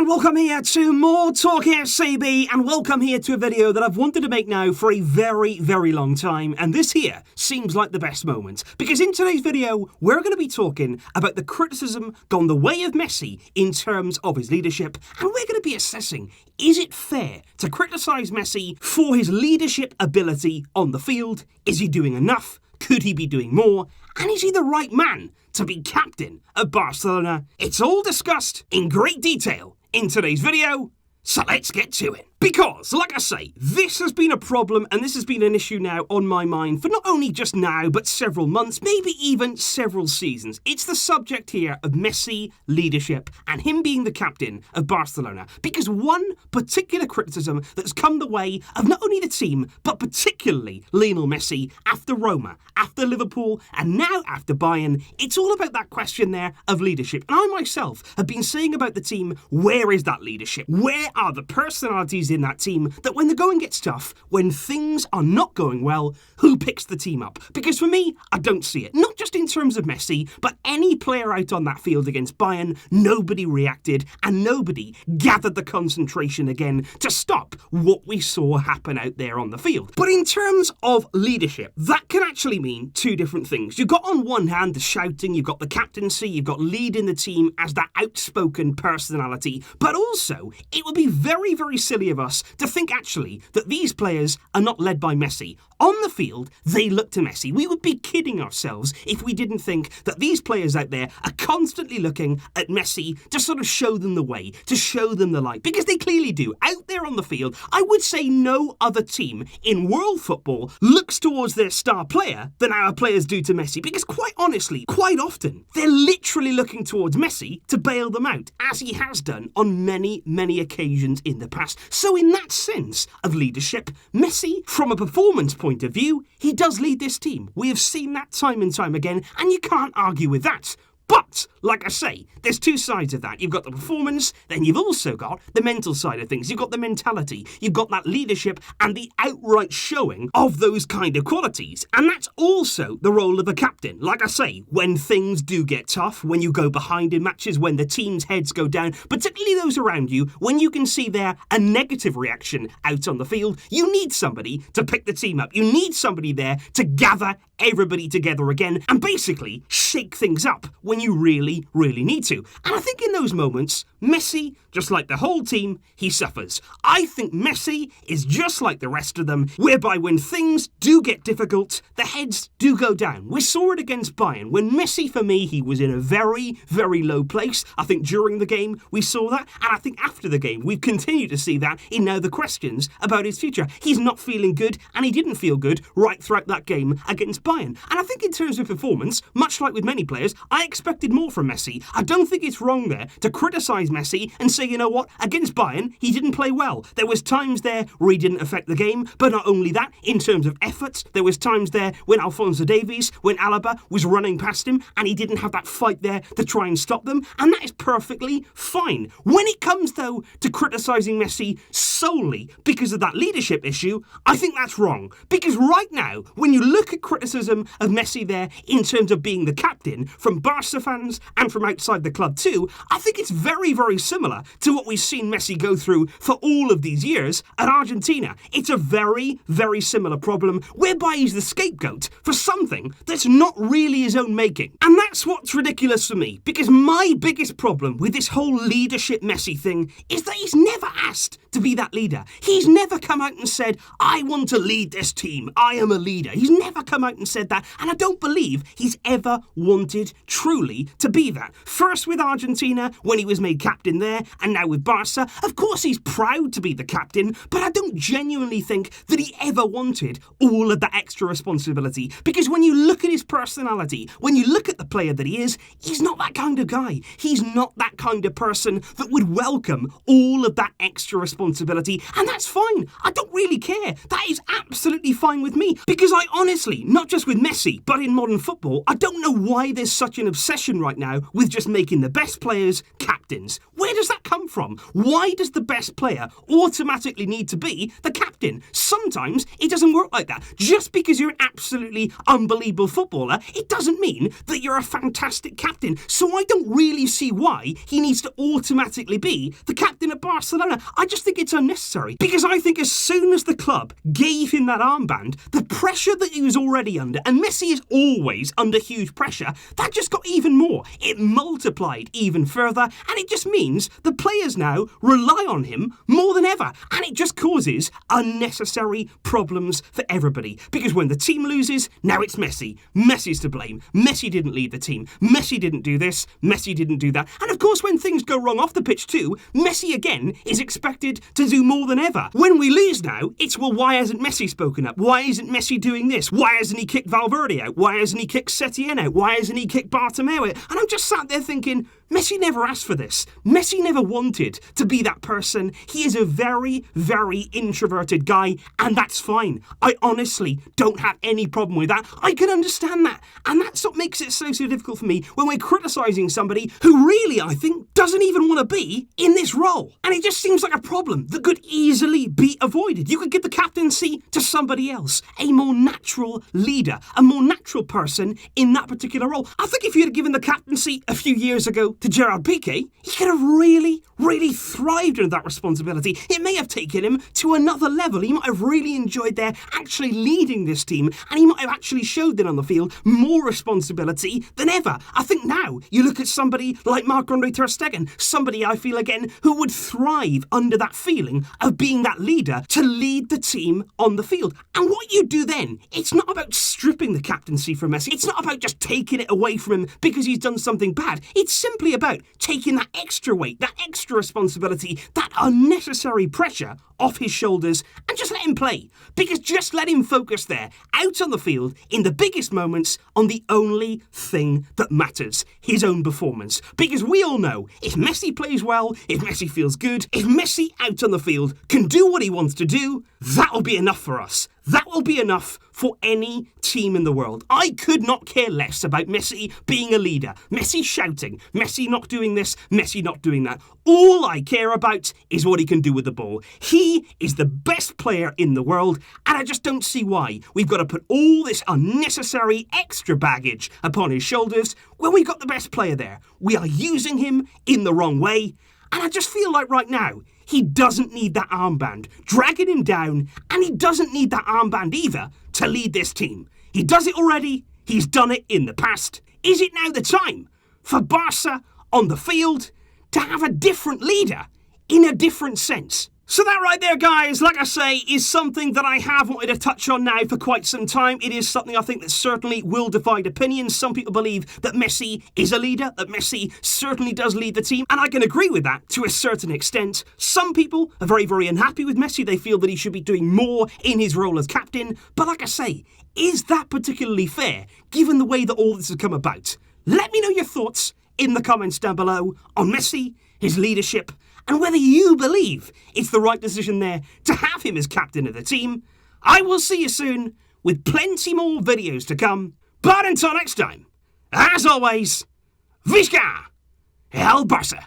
and welcome here to more Talk Here CB, and welcome here to a video that I've wanted to make now for a very, very long time, and this here seems like the best moment, because in today's video, we're going to be talking about the criticism gone the way of Messi in terms of his leadership, and we're going to be assessing, is it fair to criticise Messi for his leadership ability on the field? Is he doing enough? Could he be doing more? And is he the right man to be captain of Barcelona? It's all discussed in great detail in today's video, so let's get to it. Because, like I say, this has been a problem and this has been an issue now on my mind for not only just now, but several months, maybe even several seasons. It's the subject here of Messi leadership and him being the captain of Barcelona. Because one particular criticism that's come the way of not only the team, but particularly Lionel Messi after Roma, after Liverpool, and now after Bayern, it's all about that question there of leadership. And I myself have been saying about the team, where is that leadership? Where are the personalities in that team that when the going gets tough, when things are not going well, who picks the team up? Because for me, I don't see it. Not just in terms of Messi, but any player out on that field against Bayern, nobody reacted and nobody gathered the concentration again to stop what we saw happen out there on the field. But in terms of leadership, that can actually mean two different things. You've got on one hand the shouting, you've got the captaincy, you've got leading the team as that outspoken personality, but also it would be very, very silly of us to think actually that these players are not led by Messi. On the field, they look to Messi. We would be kidding ourselves if we didn't think that these players out there are constantly looking at Messi to sort of show them the way, to show them the light, because they clearly do. Out there on the field, I would say no other team in world football looks towards their star player than our players do to Messi, because quite honestly, quite often, they're literally looking towards Messi to bail them out, as he has done on many, many occasions in the past. So in that sense of leadership, Messi, from a performance point of view, he does lead this team. We have seen that time and time again, and you can't argue with that. But, like I say, there's two sides of that. You've got the performance, then you've also got the mental side of things. You've got the mentality, you've got that leadership and the outright showing of those kind of qualities. And that's also the role of a captain. Like I say, when things do get tough, when you go behind in matches, when the team's heads go down, particularly those around you, when you can see there a negative reaction out on the field, you need somebody to pick the team up. You need somebody there to gather everybody together again and basically shake things up when you really, really need to. And I think in those moments, Messi, just like the whole team, he suffers. I think Messi is just like the rest of them, whereby when things do get difficult, the heads do go down. We saw it against Bayern. When Messi, for me, he was in a very, very low place. I think during the game, we saw that. And I think after the game, we've continued to see that in now the questions about his future. He's not feeling good, and he didn't feel good right throughout that game against Bayern. And I think in terms of performance, much like with many players, I expected more from Messi. I don't think it's wrong there to criticise Messi and say, you know what, against Bayern, he didn't play well. There was times there where he didn't affect the game, but not only that, in terms of efforts, there was times there when Alphonso Davies, when Alaba was running past him, and he didn't have that fight there to try and stop them, and that is perfectly fine. When it comes, though, to criticising Messi solely because of that leadership issue, I think that's wrong. Because right now, when you look at criticism of Messi there in terms of being the captain from Barça fans and from outside the club too, I think it's very, very similar to what we've seen Messi go through for all of these years at Argentina. It's a very, very similar problem whereby he's the scapegoat for something that's not really his own making. And that's what's ridiculous for me, because my biggest problem with this whole leadership Messi thing is that he's never asked to be that leader. He's never come out and said, I want to lead this team. I am a leader. He's never come out and said that, and I don't believe he's ever wanted truly to be that. First with Argentina, when he was made captain there, and now with Barca. Of course he's proud to be the captain, but I don't genuinely think that he ever wanted all of that extra responsibility, because when you look at his personality, when you look at the player that he is, he's not that kind of guy. He's not that kind of person that would welcome all of that extra responsibility, and that's fine. I don't really care. That is absolutely fine with me, because I honestly, not just with Messi, but in modern football, I don't know why there's such an obsession right now with just making the best players captains. Where does that come from? Why does the best player automatically need to be the captain? Sometimes it doesn't work like that. Just because you're an absolutely unbelievable footballer, it doesn't mean that you're a fantastic captain. So I don't really see why he needs to automatically be the captain of Barcelona. I just think it's unnecessary, because I think as soon as the club gave him that armband, the pressure that he was already under, and Messi is always under huge pressure, that just got even more. It multiplied even further, and it just means the players now rely on him more than ever, and it just causes unnecessary problems for everybody, because when the team loses, now it's Messi. Messi's to blame. Messi didn't lead the team. Messi didn't do this. Messi didn't do that. And of course, when things go wrong off the pitch too, Messi again is expected to do more than ever. When we lose now, it's, well, why hasn't Messi spoken up? Why isn't Messi doing this? Why hasn't he kicked Valverde out? Why hasn't he kicked Setien out? Why hasn't he kicked Bartomeu out? And I'm just sat there thinking, Messi never asked for this. Messi never wanted to be that person. He is a very, very introverted guy, and that's fine. I honestly don't have any problem with that. I can understand that. And that's what makes it so difficult for me when we're criticising somebody who really, I think, doesn't even want to be in this role. And it just seems like a problem that could easily be avoided. You could give the captaincy to somebody else, a more natural leader, a more natural person in that particular role. I think if you'd have given the captaincy a few years ago to Gerard Piqué, he could have really thrived under that responsibility. It may have taken him to another level. He might have really enjoyed there actually leading this team, and he might have actually showed then on the field more responsibility than ever. I think now you look at somebody like Marc-Andre ter Stegen, somebody I feel again who would thrive under that feeling of being that leader to lead the team on the field. And what you do then, it's not about stripping the captaincy from Messi. It's not about just taking it away from him because he's done something bad. It's simply about taking that extra weight, that extra responsibility, that unnecessary pressure off his shoulders, and just let him play. Because just let him focus there, out on the field, in the biggest moments, on the only thing that matters, his own performance. Because we all know, if Messi plays well, if Messi feels good, if Messi out on the field can do what he wants to do, that'll be enough for us. That will be enough for any team in the world. I could not care less about Messi being a leader, Messi shouting, Messi not doing this, Messi not doing that. All I care about is what he can do with the ball. He is the best player in the world, and I just don't see why we've got to put all this unnecessary extra baggage upon his shoulders when we've got the best player there. We are using him in the wrong way, and I just feel like right now, he doesn't need that armband dragging him down, and he doesn't need that armband either to lead this team. He does it already. He's done it in the past. Is it now the time for Barca on the field to have a different leader in a different sense? So that right there, guys, like I say, is something that I have wanted to touch on now for quite some time. It is something I think that certainly will divide opinions. Some people believe that Messi is a leader, that Messi certainly does lead the team, and I can agree with that to a certain extent. Some people are very unhappy with Messi. They feel that he should be doing more in his role as captain. But like I say, is that particularly fair, given the way that all this has come about? Let me know your thoughts in the comments down below on Messi, his leadership, and whether you believe it's the right decision there to have him as captain of the team. I will see you soon with plenty more videos to come. But until next time, as always, Visca el Barça!